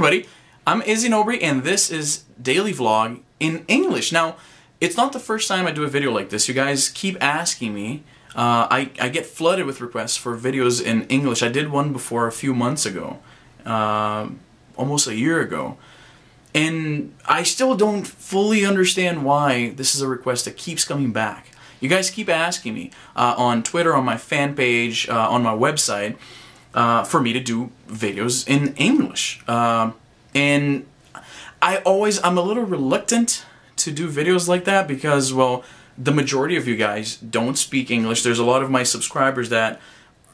everybody, I'm Izzy Nobre and this is Daily Vlog in English. Now, it's not the first time I do a video like this. You guys keep asking me. I get flooded with requests for videos in English. I did one before a few months ago, almost a year ago. And I still don't fully understand why this is a request that keeps coming back. You guys keep asking me on Twitter, on my fan page, on my website, for me to do videos in English. And I'm a little reluctant to do videos like that because, well, the majority of you guys don't speak English. There's a lot of my subscribers that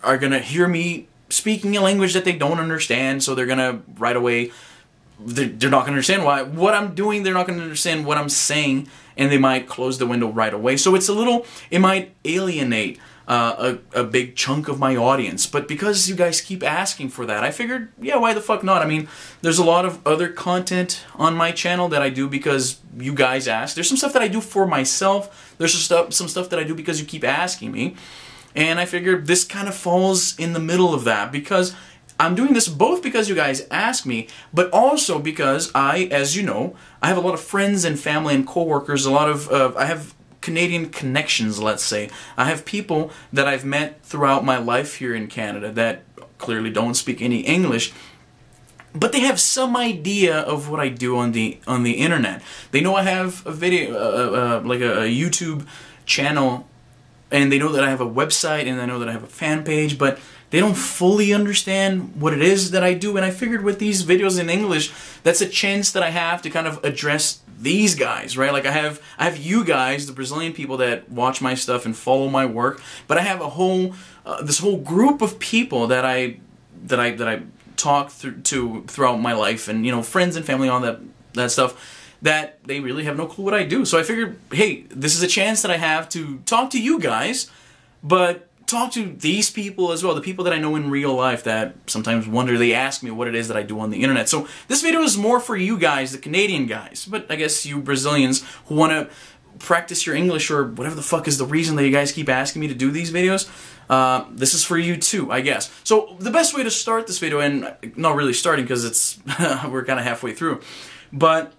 are gonna hear me speaking a language that they don't understand, so they're gonna right away, they're not gonna understand what I'm doing, they're not gonna understand what I'm saying, and they might close the window right away. So it might alienate a big chunk of my audience. But because you guys keep asking for that, I figured, yeah, why the fuck not? I mean, there's a lot of other content on my channel that I do because you guys ask. There's some stuff that I do for myself. There's some stuff that I do because you keep asking me. And I figured this kind of falls in the middle of that because I'm doing this both because you guys ask me, but also because as you know, I have a lot of friends and family and coworkers, I have Canadian connections, let's say. I have people that I've met throughout my life here in Canada that clearly don't speak any English, but they have some idea of what I do on the internet. They know I have a video, like a YouTube channel, and they know that I have a website, and they know that I have a fan page, but they don't fully understand what it is that I do. And I figured with these videos in English, that's a chance that I have to kind of address these guys, right? Like I have you guys, the Brazilian people that watch my stuff and follow my work, but I have a whole this whole group of people that I talk to throughout my life, and you know, friends and family, all that stuff, that they really have no clue what I do. So I figured, hey, this is a chance that I have to talk to you guys, but talk to these people as well, the people that I know in real life that sometimes wonder, they ask me what it is that I do on the internet. So this video is more for you guys, the Canadian guys, but I guess you Brazilians who want to practice your English or whatever the fuck is the reason that you guys keep asking me to do these videos, this is for you too, I guess. So the best way to start this video, and not really starting because it's we're kind of halfway through, but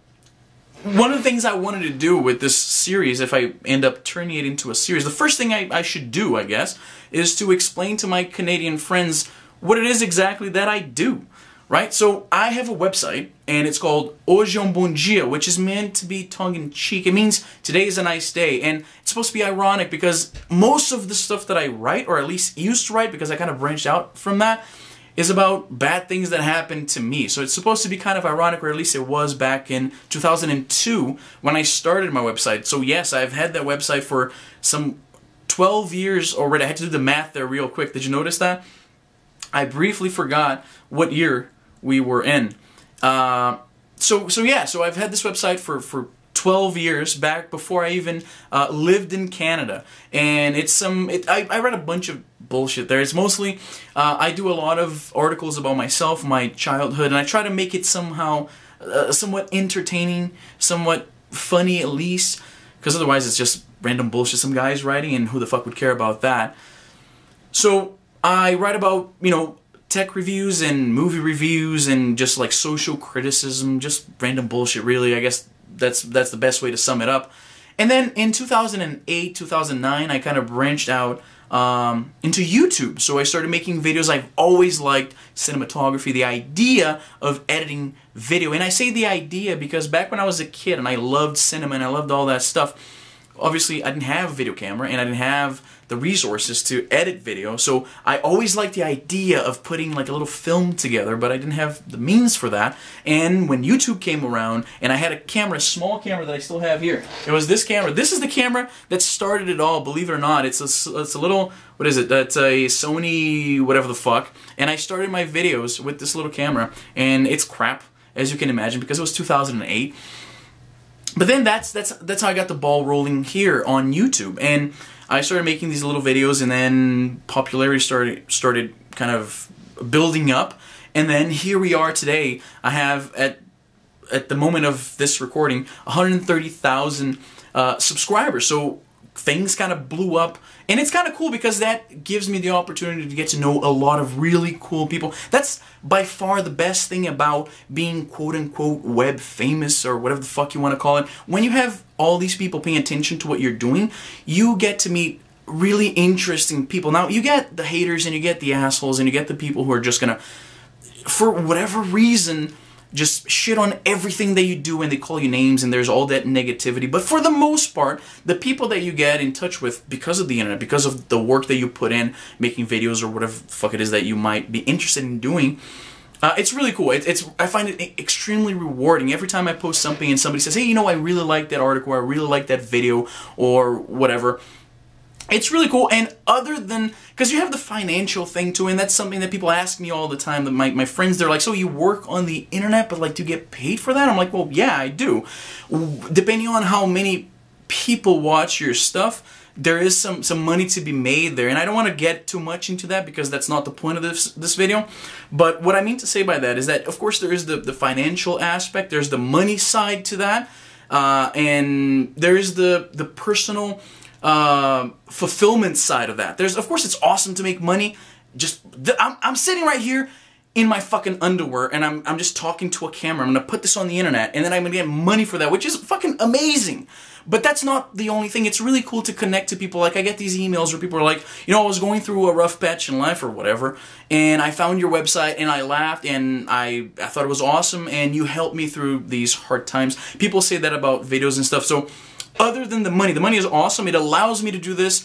one of the things I wanted to do with this series, if I end up turning it into a series, the first thing I should do, I guess, is to explain to my Canadian friends what it is exactly that I do, right? So I have a website, and it's called Hoje é Bom Dia, which is meant to be tongue-in-cheek. It means today is a nice day, and it's supposed to be ironic because most of the stuff that I write, or at least used to write, because I kind of branched out from that, is about bad things that happened to me. So it's supposed to be kind of ironic, or at least it was back in 2002 when I started my website. So yes, I've had that website for some 12 years already. I had to do the math there real quick. Did you notice that? I briefly forgot what year we were in. So I've had this website for 12 years, back before I even lived in Canada. And I read a bunch of bullshit there. It's mostly, I do a lot of articles about myself, my childhood, and I try to make it somehow somewhat entertaining, somewhat funny at least, because otherwise it's just random bullshit some guy's writing, and who the fuck would care about that? So I write about, you know, tech reviews and movie reviews and just like social criticism, just random bullshit really. I guess that's the best way to sum it up. And then in 2008, 2009, I kind of branched out into YouTube. So I started making videos. I've always liked cinematography, the idea of editing video. And I say the idea because back when I was a kid and I loved cinema and I loved all that stuff, obviously I didn't have a video camera and I didn't have the resources to edit video, so I always liked the idea of putting like a little film together, but I didn't have the means for that. And when YouTube came around and I had a camera, a small camera that I still have here, it was this camera. This is the camera that started it all, believe it or not. It's a little, what is it? That's a Sony whatever the fuck. And I started my videos with this little camera, and it's crap, as you can imagine, because it was 2008. But then that's how I got the ball rolling here on YouTube, and I started making these little videos, and then popularity started kind of building up, and then here we are today. I have at the moment of this recording 130,000 subscribers. So things kind of blew up. And it's kind of cool because that gives me the opportunity to get to know a lot of really cool people. That's by far the best thing about being quote-unquote web famous, or whatever the fuck you want to call it. When you have all these people paying attention to what you're doing, you get to meet really interesting people. Now, you get the haters and you get the assholes and you get the people who are just gonna, for whatever reason, just shit on everything that you do, and they call you names, and there's all that negativity. But for the most part, the people that you get in touch with because of the internet, because of the work that you put in, making videos or whatever the fuck it is that you might be interested in doing, it's really cool. I find it extremely rewarding. Every time I post something and somebody says, hey, you know, I really like that article, or I really like that video, or whatever, it's really cool. And other than, because you have the financial thing too, and that's something that people ask me all the time, that my friends, they're like, so you work on the internet, but like, do you get paid for that? I'm like, well, yeah, I do. Depending on how many people watch your stuff, there is some money to be made there. And I don't want to get too much into that because that's not the point of this video. But what I mean to say by that is that, of course, there is the financial aspect, there's the money side to that, and there is the personal fulfillment side of that. There's, of course, it's awesome to make money. I'm sitting right here in my fucking underwear, and I'm just talking to a camera. I'm gonna put this on the internet, and then I'm gonna get money for that, which is fucking amazing. But that's not the only thing. It's really cool to connect to people. Like, I get these emails where people are like, you know, I was going through a rough patch in life or whatever, and I found your website, and I laughed, and I thought it was awesome, and you helped me through these hard times. People say that about videos and stuff. So other than the money is awesome. It allows me to do this.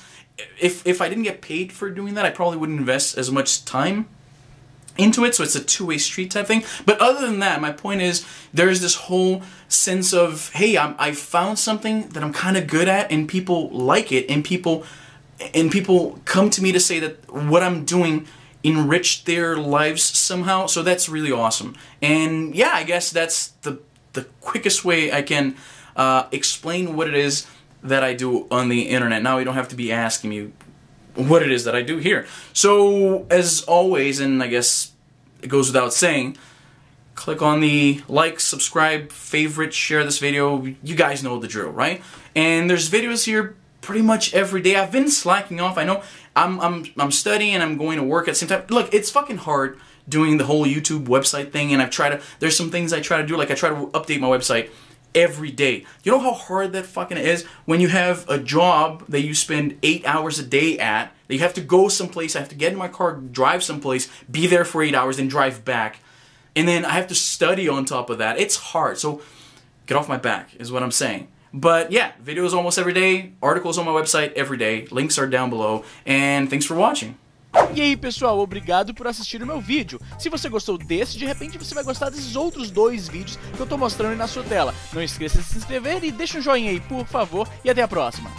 If I didn't get paid for doing that, I probably wouldn't invest as much time into it, so it's a two-way street type thing. But other than that, my point is, there's this whole sense of, hey, I found something that I'm kind of good at, and people like it, and people come to me to say that what I'm doing enriched their lives somehow. So that's really awesome. And yeah, I guess that's the quickest way I can explain what it is that I do on the internet. Now you don't have to be asking me what it is that I do here. So, as always, and I guess it goes without saying, click on the like, subscribe, favorite, share this video. You guys know the drill, right? And there's videos here pretty much every day. I've been slacking off. I know I'm studying and I'm going to work at the same time. Look, it's fucking hard doing the whole YouTube website thing, and there's some things I try to do, like I try to update my website every day. You know how hard that fucking is when you have a job that you spend 8 hours a day at, that you have to go someplace, I have to get in my car, drive someplace, be there for 8 hours, then drive back, and then I have to study on top of that. It's hard, so get off my back is what I'm saying. But yeah, videos almost every day, articles on my website every day, links are down below, and thanks for watching. E aí pessoal, obrigado por assistir o meu vídeo. Se você gostou desse, de repente você vai gostar desses outros 2 vídeos que eu tô mostrando aí na sua tela. Não esqueça de se inscrever e deixa um joinha aí, por favor, e até a próxima.